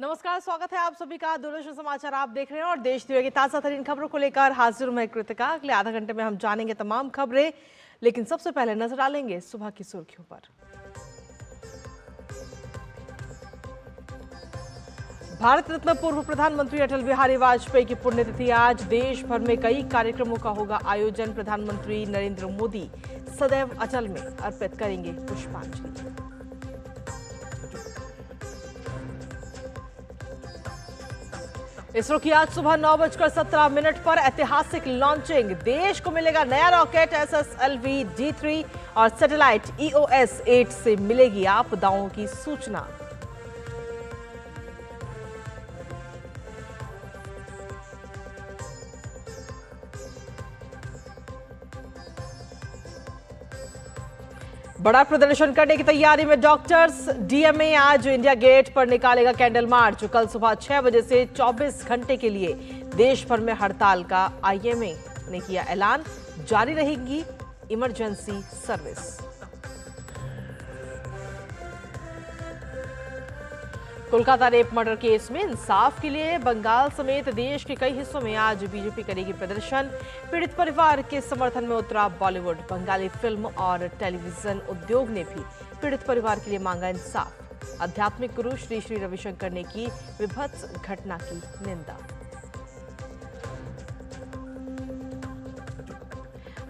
नमस्कार, स्वागत है आप सभी का दूरदर्शन समाचार आप देख रहे हैं और देश दुनिया की ताजा तरीन खबरों को लेकर हाजिर मैं कृतिका। अगले आधा घंटे में हम जानेंगे तमाम खबरें, लेकिन सबसे पहले नजर डालेंगे सुबह की सुर्खियों पर। भारत रत्न पूर्व प्रधानमंत्री अटल बिहारी वाजपेयी की पुण्यतिथि आज। देश भर में कई कार्यक्रमों का होगा आयोजन। प्रधानमंत्री नरेंद्र मोदी सदैव अटल में अर्पित करेंगे पुष्पांजलि। इसरो की आज सुबह 9:17 पर ऐतिहासिक लॉन्चिंग। देश को मिलेगा नया रॉकेट SSLV D3 और सैटेलाइट EOS 8 से मिलेगी आपदाओं की सूचना। बड़ा प्रदर्शन करने की तैयारी में डॉक्टर्स। DMA आज इंडिया गेट पर निकालेगा कैंडल मार्च। कल सुबह 6 बजे से 24 घंटे के लिए देश भर में हड़ताल का IMA ने किया ऐलान। जारी रहेगी emergency service. Kolkata rape murder case में इंसाफ के लिए बंगाल समेत देश के कई हिस्सों में आज बीजेपी करेगी प्रदर्शन। पीड़ित परिवार के समर्थन में उतरा बॉलीवुड। बंगाली फिल्म और टेलीविजन उद्योग ने भी पीड़ित परिवार के लिए मांगा इंसाफ। आध्यात्मिक गुरु श्री श्री रविशंकर ने की विभत्स घटना की निंदा।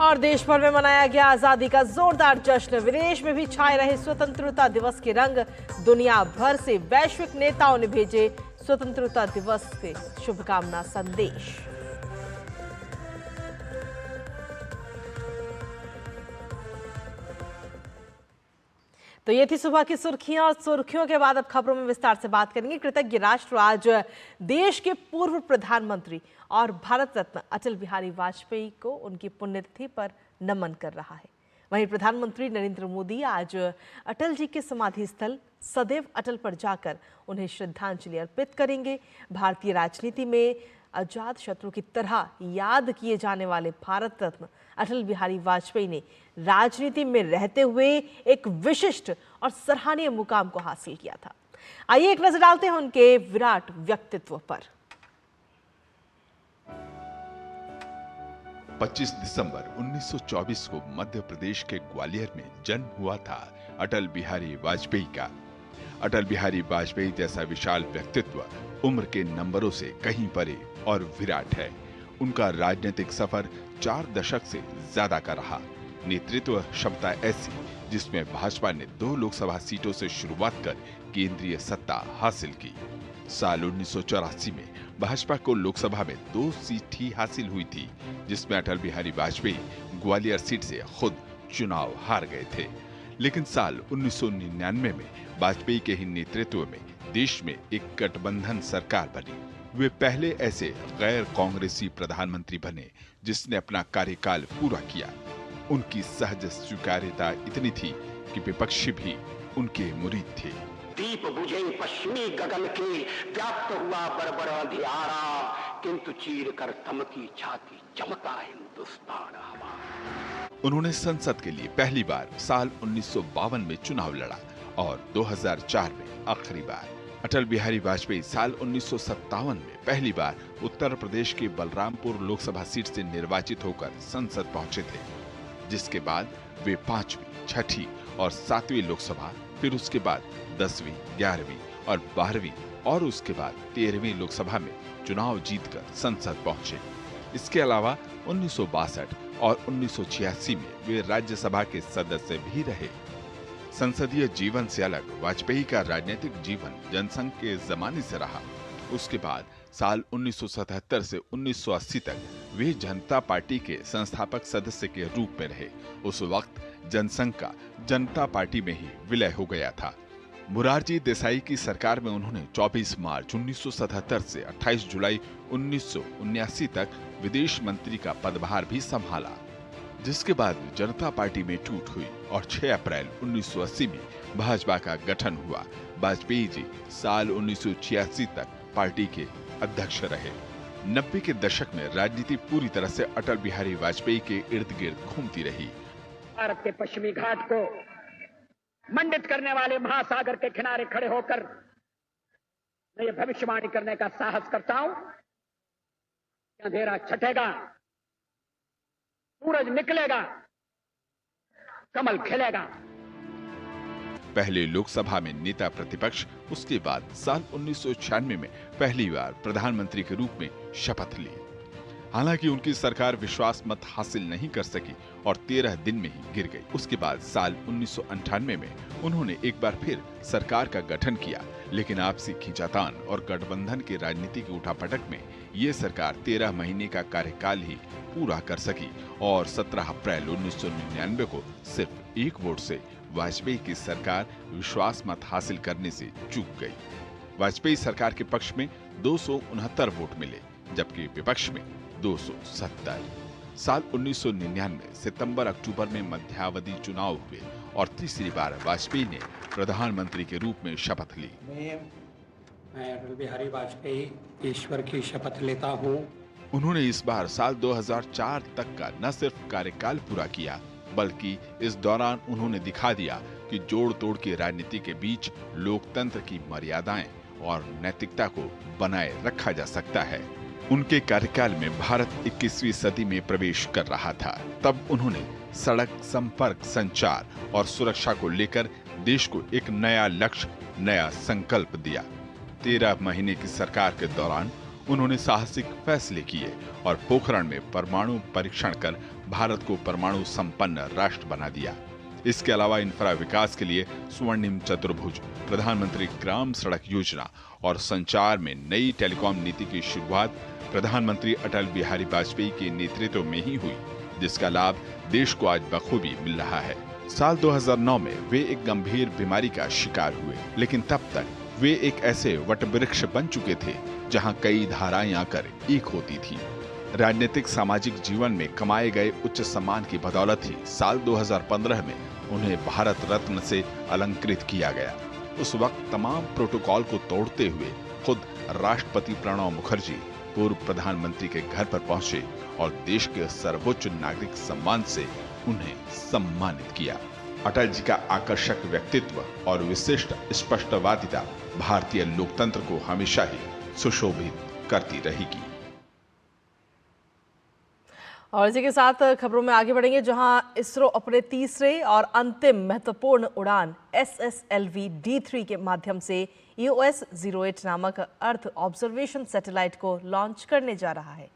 और देश भर में मनाया गया आजादी का जोरदार जश्न। विदेश में भी छाए रहे स्वतंत्रता दिवस के रंग। दुनिया भर से वैश्विक नेताओं ने भेजे स्वतंत्रता दिवस के शुभकामना संदेश। तो ये थी सुबह की सुर्खियां और सुर्खियों के बाद अब खबरों में विस्तार से बात करेंगे। कृतज्ञ राष्ट्र आज देश के पूर्व प्रधानमंत्री और भारत रत्न अटल बिहारी वाजपेयी को उनकी पुण्यतिथि पर नमन कर रहा है। वहीं प्रधानमंत्री नरेंद्र मोदी आज अटल जी के समाधि स्थल सदैव अटल पर जाकर उन्हें श्रद्धांजलि अर्पित करेंगे। भारतीय राजनीति में अजात शत्रु की तरह याद किए जाने वाले भारत रत्न अटल बिहारी वाजपेयी ने राजनीति में रहते हुए एक विशिष्ट और सराहनीय मुकाम को हासिल किया था। आइए एक नजर डालते हैं उनके विराट व्यक्तित्व पर। 25 दिसंबर 1924 को मध्य प्रदेश के ग्वालियर में जन्म हुआ था अटल बिहारी वाजपेयी का। अटल बिहारी वाजपेयी जैसा विशाल व्यक्तित्व उम्र के नंबरों से कहीं परे और विराट है। उनका राजनीतिक सफर 4 दशक से ज्यादा का रहा। नेतृत्व क्षमता ऐसी जिसमें भाजपा ने 2 लोकसभा सीटों से शुरुआत कर केंद्रीय सत्ता हासिल की। साल 1984 में भाजपा को लोकसभा में 2 सीट ही हासिल हुई थी, जिसमें अटल बिहारी वाजपेयी ग्वालियर सीट से खुद चुनाव हार गए थे। लेकिन साल 1999 में वाजपेयी के ही नेतृत्व में देश में एक गठबंधन सरकार बनी। वे पहले ऐसे गैर कांग्रेसी प्रधानमंत्री बने जिसने अपना कार्यकाल पूरा किया। उनकी सहज स्वीकार्यता इतनी थी कि विपक्षी भी उनके मुरीद थे। दीप बुझे पश्चिमी गगन के, व्याप्त हुआ बरबर अंधियारा, किंतु चीर कर थमकी छाती, चमका हिंदुस्तान हमारा। उन्होंने संसद के लिए पहली बार साल 1952 में चुनाव लड़ा और 2004 में आखिरी बार। अटल बिहारी वाजपेयी साल 1957 में पहली बार उत्तर प्रदेश के बलरामपुर लोकसभा सीट से निर्वाचित होकर संसद पहुंचे थे, जिसके बाद वे 5वीं, 6ठी और 7वीं लोकसभा, फिर उसके बाद 10वीं, 11वीं और 12वीं और उसके बाद 13वीं लोकसभा में चुनाव जीतकर संसद पहुंचे। इसके अलावा 1962 और 1986 में वे राज्यसभा के सदस्य भी रहे। संसदीय जीवन से अलग वाजपेयी का राजनीतिक जीवन जनसंघ के जमाने से रहा। उसके बाद साल 1977 से 1980 तक वे जनता पार्टी के संस्थापक सदस्य के रूप में रहे। उस वक्त जनसंघ का जनता पार्टी में ही विलय हो गया था। मोरारजी देसाई की सरकार में उन्होंने 24 मार्च 1977 से 28 जुलाई 1979 तक विदेश मंत्री का पदभार भी संभाला, जिसके बाद जनता पार्टी में टूट हुई और 6 अप्रैल 1980 में भाजपा का गठन हुआ। वाजपेयी जी साल 1986 तक पार्टी के अध्यक्ष रहे। 90 के दशक में राजनीति पूरी तरह से अटल बिहारी वाजपेयी के इर्द गिर्द घूमती रही। भारत के पश्चिमी घाट को मंडित करने वाले महासागर के किनारे खड़े होकर मैं ये भविष्यवाणी करने का साहस करता हूं कि अंधेरा छटेगा, सूरज निकलेगा, कमल खिलेगा। पहले लोकसभा में नेता प्रतिपक्ष, उसके बाद साल 1996 में पहली बार प्रधानमंत्री के रूप में शपथ ली। हालांकि उनकी सरकार विश्वास मत हासिल नहीं कर सकी और 13 दिन में ही गिर गई। उसके बाद साल 1998 में उन्होंने एक बार फिर सरकार का गठन किया, लेकिन आपसी खींचातान और गठबंधन की राजनीति की उठापटक में ये सरकार 13 महीने का कार्यकाल ही पूरा कर सकी और 17 अप्रैल 1999 को सिर्फ एक वोट से वाजपेयी की सरकार विश्वास मत हासिल करने से चूक गई। वाजपेयी सरकार के पक्ष में 269 वोट मिले, जबकि विपक्ष में 270। साल 1999 सितंबर-अक्टूबर में मध्यावधि चुनाव हुए और तीसरी बार वाजपेयी ने प्रधानमंत्री के रूप में शपथ ली। मैं अटल बिहारी वाजपेयी ईश्वर की शपथ लेता हूँ। उन्होंने इस बार साल 2004 तक का न सिर्फ कार्यकाल पूरा किया, बल्कि इस दौरान उन्होंने दिखा दिया कि जोड़ तोड़ की राजनीति के बीच लोकतंत्र की मर्यादाएं और नैतिकता को बनाए रखा जा सकता है। उनके कार्यकाल में भारत 21वीं सदी में प्रवेश कर रहा था। तब उन्होंने सड़क, संपर्क, संचार और सुरक्षा को लेकर देश को एक नया लक्ष्य, नया संकल्प दिया। 13 महीने की सरकार के दौरान उन्होंने साहसिक फैसले किए और पोखरण में परमाणु परीक्षण कर भारत को परमाणु संपन्न राष्ट्र बना दिया। इसके अलावा इंफ्रा विकास के लिए स्वर्णिम चतुर्भुज, प्रधानमंत्री ग्राम सड़क योजना और संचार में नई टेलीकॉम नीति की शुरुआत प्रधानमंत्री अटल बिहारी वाजपेयी के नेतृत्व में ही हुई, जिसका लाभ देश को आज बखूबी मिल रहा है। साल 2009 में वे एक गंभीर बीमारी का शिकार हुए, लेकिन तब तक वे एक ऐसे वटवृक्ष बन चुके थे जहां कई धाराएं आकर एक होती थी। राजनीतिक सामाजिक जीवन में कमाए गए उच्च सम्मान की बदौलत ही साल 2015 में उन्हें भारत रत्न से अलंकृत किया गया। उस वक्त तमाम प्रोटोकॉल को तोड़ते हुए खुद राष्ट्रपति प्रणब मुखर्जी पूर्व प्रधानमंत्री के घर पर पहुंचे और देश के सर्वोच्च नागरिक सम्मान से उन्हें सम्मानित किया। अटल जी का आकर्षक व्यक्तित्व और विशिष्ट स्पष्टवादिता भारतीय लोकतंत्र को हमेशा ही सुशोभित करती रहेगी। और इसी के साथ खबरों में आगे बढ़ेंगे, जहां इसरो अपने तीसरे और अंतिम महत्वपूर्ण उड़ान SSLV D3 के माध्यम से EOS 08 नामक अर्थ ऑब्जर्वेशन सैटेलाइट को लॉन्च करने जा रहा है।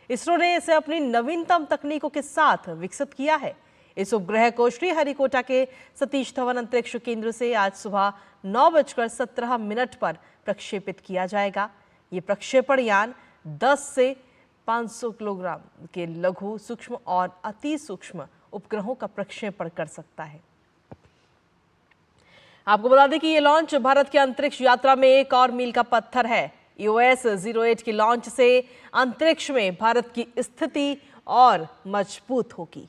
इसरो ने इसे अपनी नवीनतम तकनीकों के साथ विकसित किया है। इस उपग्रह को श्रीहरिकोटा के सतीश धवन अंतरिक्ष केंद्र से आज सुबह 9:17 पर प्रक्षेपित किया जाएगा। ये प्रक्षेपण यान 10 से 500 किलोग्राम के लघु, सूक्ष्म और अति सूक्ष्म उपग्रहों का प्रक्षेपण कर सकता है। आपको बता दें कि ये लॉन्च भारत की अंतरिक्ष यात्रा में एक और मील का पत्थर है। EOS 08 के लॉन्च से अंतरिक्ष में भारत की स्थिति और मजबूत होगी।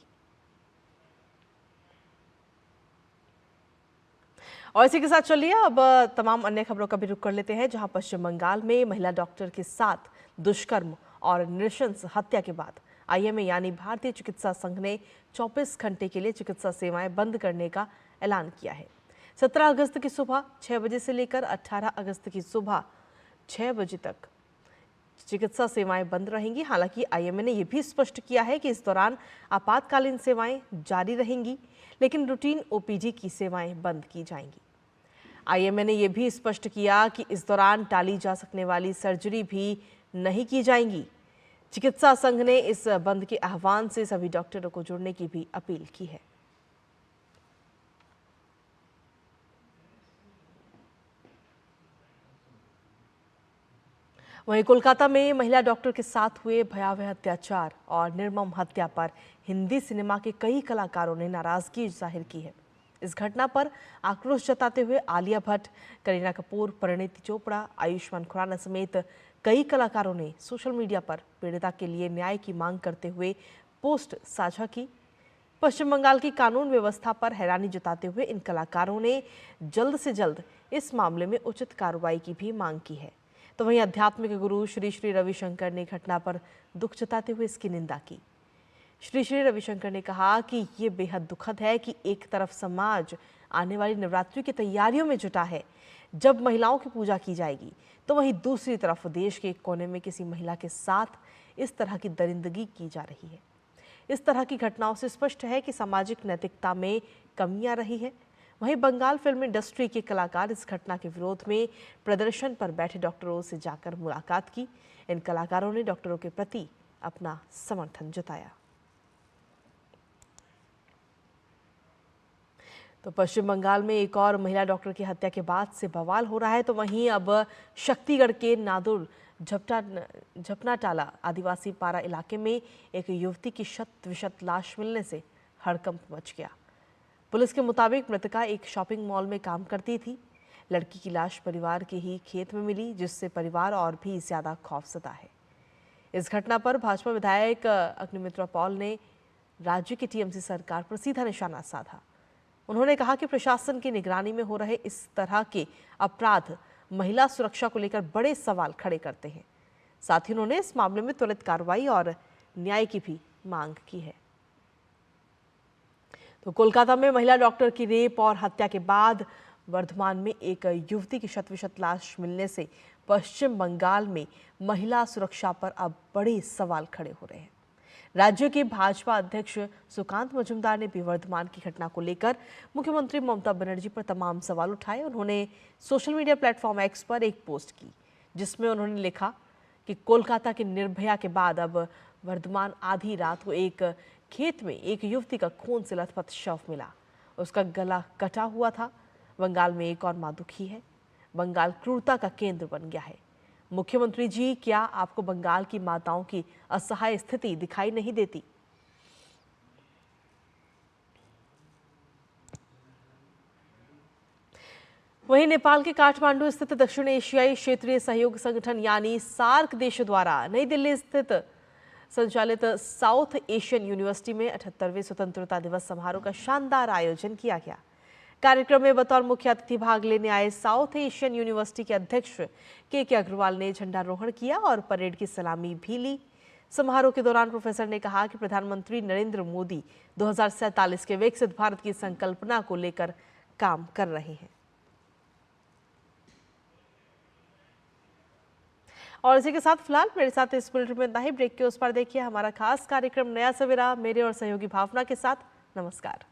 और इसी के साथ चलिए अब तमाम अन्य खबरों का भी रुख कर लेते हैं, जहां पश्चिम बंगाल में महिला डॉक्टर के साथ दुष्कर्म और नृशंस हत्या के बाद IMA यानी भारतीय चिकित्सा संघ ने 24 घंटे के लिए चिकित्सा सेवाएं बंद करने का ऐलान किया है। 17 अगस्त की सुबह 6 बजे से लेकर 18 अगस्त की सुबह 6 बजे तक चिकित्सा सेवाएं बंद रहेंगी। हालांकि IMA ने यह भी स्पष्ट किया है कि इस दौरान आपातकालीन सेवाएं जारी रहेंगी, लेकिन रूटीन OPD की सेवाएं बंद की जाएंगी। IMA ने यह भी स्पष्ट किया कि इस दौरान टाली जा सकने वाली सर्जरी भी नहीं की जाएंगी। चिकित्सा संघ ने इस बंद के आह्वान से सभी डॉक्टरों को जुड़ने की भी अपील की है। वहीं कोलकाता में महिला डॉक्टर के साथ हुए भयावह अत्याचार और निर्मम हत्या पर हिंदी सिनेमा के कई कलाकारों ने नाराजगी जाहिर की है। इस घटना पर आक्रोश जताते हुए आलिया भट्ट, करीना कपूर, परिणीति चोपड़ा, आयुष्मान खुराना समेत कई कलाकारों ने सोशल मीडिया पर पीड़िता के लिए न्याय की मांग करते हुए पोस्ट साझा की। पश्चिम बंगाल की कानून व्यवस्था पर हैरानी जताते हुए इन कलाकारों ने जल्द से जल्द इस मामले में उचित कार्रवाई की भी मांग की है। तो वहीं आध्यात्मिक गुरु श्री श्री रविशंकर ने घटना पर दुख जताते हुए इसकी निंदा की। श्री श्री रविशंकर ने कहा कि ये बेहद दुखद है कि एक तरफ समाज आने वाली नवरात्रि की तैयारियों में जुटा है, जब महिलाओं की पूजा की जाएगी तो वहीं दूसरी तरफ देश के एक कोने में किसी महिला के साथ इस तरह की दरिंदगी की जा रही है। इस तरह की घटनाओं से स्पष्ट है कि सामाजिक नैतिकता में कमियां रही है। वहीं बंगाल फिल्म इंडस्ट्री के कलाकार इस घटना के विरोध में प्रदर्शन पर बैठे डॉक्टरों से जाकर मुलाकात की। इन कलाकारों ने डॉक्टरों के प्रति अपना समर्थन जताया। तो पश्चिम बंगाल में एक और महिला डॉक्टर की हत्या के बाद से बवाल हो रहा है। तो वहीं अब शक्तिगढ़ के नादुर झपनाटाला आदिवासी पारा इलाके में एक युवती की शत विशत लाश मिलने से हड़कंप मच गया। पुलिस के मुताबिक मृतका एक शॉपिंग मॉल में काम करती थी। लड़की की लाश परिवार के ही खेत में मिली, जिससे परिवार और भी ज्यादा खौफजदा है। इस घटना पर भाजपा विधायक अग्निमित्रा पॉल ने राज्य की टीएमसी सरकार पर सीधा निशाना साधा। उन्होंने कहा कि प्रशासन की निगरानी में हो रहे इस तरह के अपराध महिला सुरक्षा को लेकर बड़े सवाल खड़े करते हैं। साथ ही उन्होंने इस मामले में त्वरित कार्रवाई और न्याय की भी मांग की है। तो कोलकाता में महिला डॉक्टर की रेप और हत्या के बाद वर्धमान में एक युवती की शत-विशत लाश मिलने से पश्चिम बंगाल में महिला सुरक्षा पर अब बड़े सवाल खड़े हो रहे हैं। राज्य के भाजपा अध्यक्ष सुकांत मजुमदार ने भी वर्धमान की घटना को लेकर मुख्यमंत्री ममता बनर्जी पर तमाम सवाल उठाए। उन्होंने सोशल मीडिया प्लेटफॉर्म एक्स पर एक पोस्ट की, जिसमें उन्होंने लिखा कि कोलकाता के निर्भया के बाद अब वर्धमान आधी रात को एक खेत में एक युवती का खून से लथपथ शव मिला। उसका गला कटा हुआ था। बंगाल में एक और मां दुखी है। बंगाल क्रूरता का केंद्र बन गया है। मुख्यमंत्री जी, क्या आपको बंगाल की माताओं की असहाय स्थिति दिखाई नहीं देती? वहीं नेपाल के काठमांडू स्थित दक्षिण एशियाई क्षेत्रीय सहयोग संगठन यानी सार्क देशों द्वारा नई दिल्ली स्थित संचालित साउथ एशियन यूनिवर्सिटी में 78वें स्वतंत्रता दिवस समारोह का शानदार आयोजन किया गया। कार्यक्रम में बतौर मुख्य अतिथि भाग लेने आए साउथ एशियन यूनिवर्सिटी के अध्यक्ष के अग्रवाल ने झंडारोहण किया और परेड की सलामी भी ली। समारोह के दौरान प्रोफेसर ने कहा कि प्रधानमंत्री नरेंद्र मोदी 2047 के विकसित भारत की संकल्पना को लेकर काम कर रहे हैं। और इसी के साथ फिलहाल मेरे साथ इस बुलेटिन में इतना ही। ब्रेक के उस पर देखिए हमारा खास कार्यक्रम नया सवेरा मेरे और सहयोगी भावना के साथ। नमस्कार।